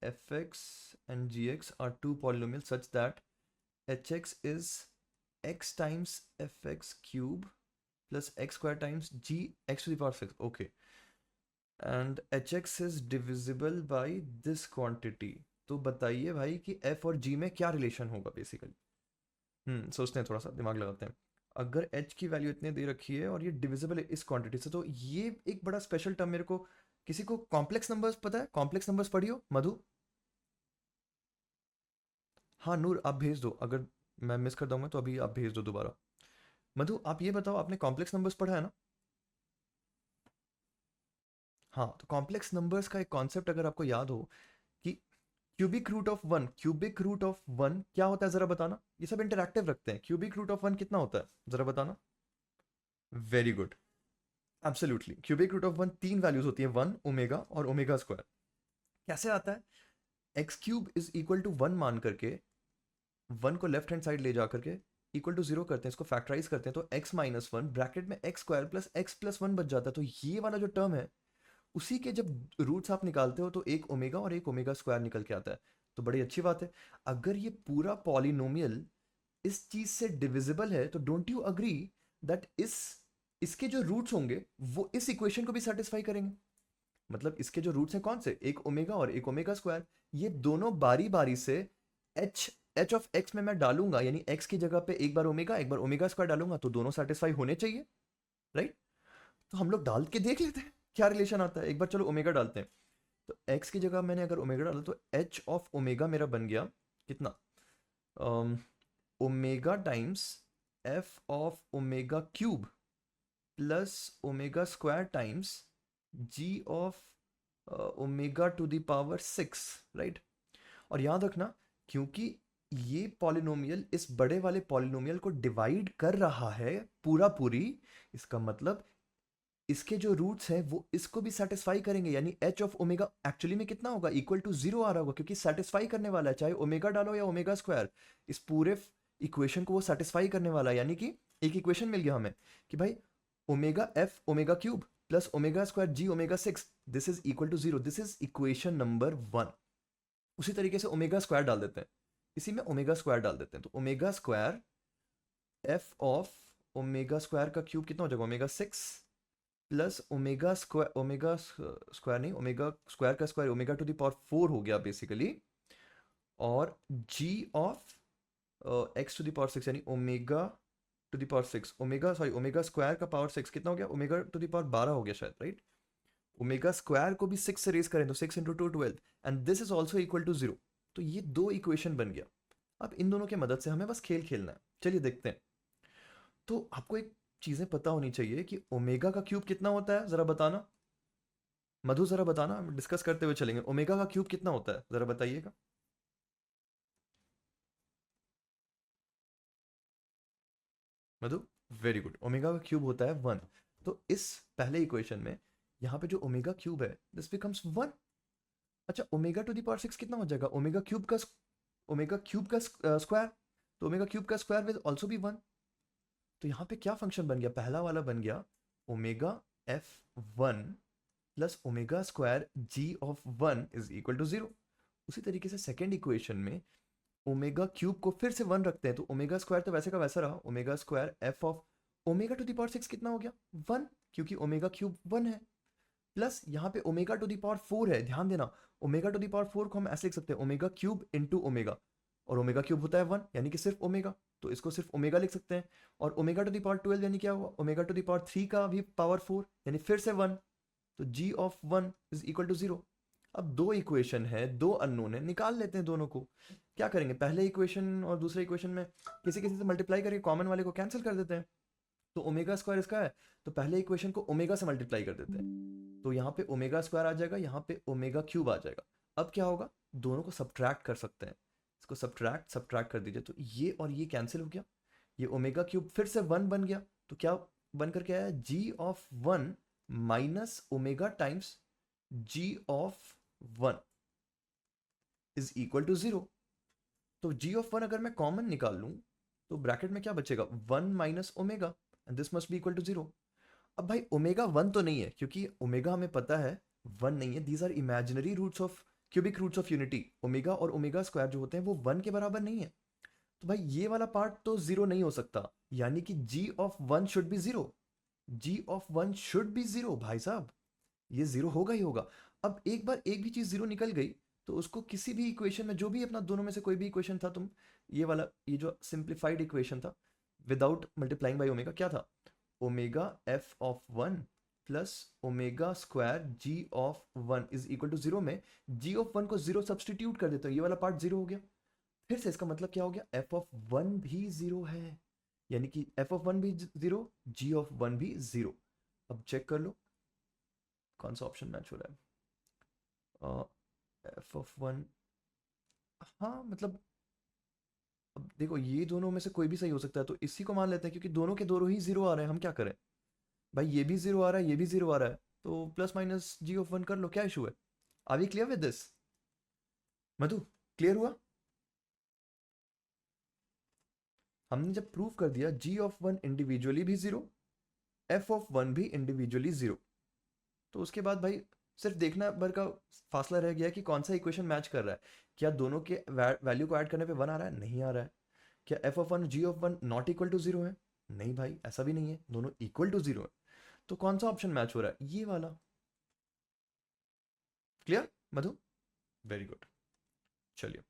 fx and gx are two polynomials such that hx is x times fx cube plus x square times g x to the power 6. Okay, and hx is divisible by this quantity. तो बताइए भाई कि f और g में क्या relation होगा basically. सोचते हैं, थोड़ा सा दिमाग लगाते हैं। अगर h की वैल्यू इतने दे रखी है और ये डिविजिबल है इस क्वांटिटी से, तो ये एक बड़ा स्पेशल टर्म मेरे को, किसी को कॉम्प्लेक्स नंबर्स पता है? कॉम्प्लेक्स नंबर्स पढ़ी हो मधु? हाँ नूर, आप भेज दो, अगर मैं मिस कर दूंगा तो अभी आप भेज दो दोबारा। मधु आप ये बताओ, आपने कॉम्प्लेक्स नंबर्स पढ़ा है ना? हाँ, तो कॉम्प्लेक्स नंबर्स का एक कॉन्सेप्ट अगर आपको याद हो कि क्यूबिक रूट ऑफ वन क्या होता है, जरा बताना। ये सब इंटरैक्टिव रखते हैं। क्यूबिक रूट ऑफ वन कितना होता है, जरा बताना। Very good, absolutely. Cubic root of one तीन वैल्यूज होती है, वन, ओमेगा और ओमेगा स्क्वायर। कैसे आता है? X cube is equal to one मान करके, वन को लेफ्ट हैंड साइड ले जा करके इक्वल टू जीरो करते हैं, इसको फैक्टराइज करते हैं, तो एक्स माइनस वन ब्रैकेट में एक्स स्क्वायर प्लस वन बच जाता है। तो ये वाला जो टर्म है, उसी के जब रूट्स आप निकालते हो तो एक ओमेगा और एक ओमेगा स्क्वायर निकल के आता है। तो बड़ी अच्छी बात है। अगर ये पूरा पॉलिनोमियल इस चीज से डिविजिबल है, तो डोंट यू अग्री दैट इसके जो रूट्स होंगे वो इस इक्वेशन को भी सेटिस्फाई करेंगे। मतलब इसके जो रूट्स हैं कौन से, एक ओमेगा और एक ओमेगा स्क्वायर, ये दोनों बारी बारी से एच एच ऑफ एक्स में मैं डालूंगा, यानी एक्स की जगह पे एक बार ओमेगा स्क्वायर डालूंगा, तो दोनों सेटिस्फाई होने चाहिए, राइट? तो हम लोग डाल के देख लेते हैं क्या रिलेशन आता है। एक बार चलो ओमेगा डालते हैं। तो x की जगह मैंने अगर ओमेगा डाला तो h ऑफ ओमेगा मेरा बन गया कितना, omega times f of omega cube plus omega square times g of omega to the power 6, right? और याद रखना, क्योंकि ये पॉलिनोमियल इस बड़े वाले पॉलिनोमियल को डिवाइड कर रहा है पूरा पूरी, इसका मतलब इसके जो रूट्स हैं वो इसको भी सेटिस्फाई करेंगे, यानी एच ऑफ ओमेगा एक्चुअली में कितना होगा, इक्वल टू जीरो आ रहा होगा, क्योंकि सेटिस्फाई करने वाला है, चाहे ओमेगा डालो या ओमेगा स्क्वायर, इस पूरे इक्वेशन को वो सेटिस्फाई करने वाला है। यानी कि एक इक्वेशन मिल गया हमें कि भाई omega f omega cube plus omega square g omega 6, this is equal to zero. This is equation number 1। उसी तरीके से ओमेगा स्क्वायर डाल देते हैं, इसी में ओमेगा स्क्वायर डाल देते हैं, तो omega square F of omega square का क्यूब कितना हो जाएगा, ओमेगा 6 प्लस ओमेगा स्क्वायर नहीं, ओमेगा स्क्वायर का square omega to the power 4 हो गया बेसिकली, और G of X to the power 6 यानी omega to the power 6, omega square का पावर 6 कितना हो गया, ओमेगा टू द पावर 12 हो गया शायद, राइट? ओमेगा स्क्वायर को भी 6 से रेज करें तो 6 into two 12, and this is also equal to zero. तो ये दो इक्वेशन बन गया। अब इन दोनों की मदद से हमें बस खेल खेलना है, चलिए देखते हैं। तो आपको एक चीजें पता होनी चाहिए कि ओमेगा का क्यूब कितना होता है, जरा बताना। मधु जरा बताना, हम डिस्कस करते हुए चलेंगे। ओमेगा का क्यूब कितना होता है, जरा बताइएगा। मधु, वेरी गुड, ओमेगा का क्यूब होता है 1। तो इस पहले इक्वेशन में यहाँ पे जो ओमेगा क्यूब है दिस बिकम्स 1। अच्छा, ओमेगा टू द पावर 6 कितना हो जाएगा, ओमेगा क्यूब का स्क्वायर, तो ओमेगा क्यूब का स्क्वायर विल ऑल्सो बी 1। तो यहाँ पे क्या फंक्शन बन गया, पहला वाला बन गया omega f 1 plus omega square g of 1 is equal to zero. उसी तरीके से सेकेंड इक्वेशन में ओमेगा क्यूब को फिर से 1 रखते हैं, तो ओमेगा स्क्वायर तो वैसे का वैसा रहा, omega square F of omega to the power 6 कितना हो गया, 1, क्योंकि ओमेगा क्यूब 1 है, प्लस यहाँ पे ओमेगा टू द पावर 4 है। ध्यान देना, ओमेगा टू द पावर 4 को हम ऐसे लिख सकते हैं, ओमेगा क्यूब इंटू ओमेगा, और ओमेगा क्यूब होता है 1 यानी कि सिर्फ ओमेगा, तो इसको सिर्फ ओमेगा लिख सकते हैं। और ओमेगा टू द पावर 12 यानी क्या हुआ, ओमेगा टू द पावर 3 का भी पावर 4 यानी फिर से 1, तो g of 1 is equal to zero. अब दो इक्वेशन है, दो अननोन है, निकाल लेते हैं दोनों को। क्या करेंगे, पहले इक्वेशन और दूसरे इक्वेशन में किसी किसी से मल्टीप्लाई करके कॉमन वाले को कैंसिल कर देते हैं। तो ओमेगा स्क्वायर इसका है, तो पहले इक्वेशन को ओमेगा से मल्टीप्लाई कर देते हैं, तो यहाँ पे ओमेगा स्क्वायर आ जाएगा, यहाँ पे ओमेगा क्यूब आ जाएगा। अब क्या होगा, दोनों को सब्ट्रैक्ट कर सकते हैं, इसको सब्ट्रैक्ट कर दीजिए, तो ये और ये कैंसिल हो गया, ये ओमेगा क्यूब फिर से 1 बन गया, तो क्या बन करके आया, G of 1 minus omega times G of 1 is equal to zero. तो g ऑफ 1 अगर मैं कॉमन निकाल लूं तो ब्रैकेट में क्या बचेगा, 1 minus omega, and this must be equal to zero. अब भाई ओमेगा 1 तो नहीं है, क्योंकि ओमेगा हमें पता है 1 नहीं है, these are imaginary roots of cubic roots of unity, omega और ओमेगा स्क्वायर जो होते हैं वो 1 के बराबर नहीं है। तो भाई ये वाला पार्ट तो जीरो नहीं हो सकता, यानी कि g of 1 should be zero. g of 1 should be zero भाई साहब, ये जीरो होगा ही होगा। अब एक बार एक भी चीज जीरो निकल गई तो उसको किसी भी इक्वेशन में, जो भी अपना दोनों में से कोई भी इक्वेशन था, तुम ये वाला, ये जो सिंप्लीफाइड इक्वेशन था विदाउट मल्टीप्लाइंग बाई ओमेगा, क्या था, omega f of 1 plus omega square g of 1 is equal to zero में जी ऑफ 1 को जीरो सब्सटीट्यूट कर देता हूँ, ये वाला पार्ट जीरो हो गया। फिर से इसका मतलब क्या हो गया, एफ ऑफ 1 भी जीरो है, यानी कि एफ ऑफ 1 भी जीरो, जी ऑफ 1 भी जीरो। अब चेक कर लो कौन सा ऑप्शन मैच हो रहा है। एफ ऑफ 1, हाँ मतलब अब देखो ये दोनों में से कोई भी सही हो सकता है, तो इसी को मान लेते हैं क्योंकि दोनों के दोनों ही जीरो आ रहे हैं, हम क्या करें भाई, ये भी जीरो आ रहा है, ये भी जीरो आ रहा है, तो प्लस माइनस जी ऑफ 1 कर लो, क्या इशू है। Are we clear with this Madhu, clear हुआ। हमने जब प्रूव कर दिया जी ऑफ 1 इंडिविजुअली भी जीरो, एफ ऑफ 1 भी इंडिविजुअली जीरो, तो उसके बाद भाई सिर्फ देखना भर का फासला रह गया कि कौन सा इक्वेशन मैच कर रहा है। क्या दोनों के वैल्यू को ऐड करने पे 1 आ रहा है, नहीं आ रहा है। क्या f of 1 g of 1 not equal to zero है, नहीं भाई ऐसा भी नहीं है, दोनों इक्वल टू जीरो है। तो कौन सा ऑप्शन मैच हो रहा है, ये वाला। क्लियर मधु, वेरी गुड, चलिए।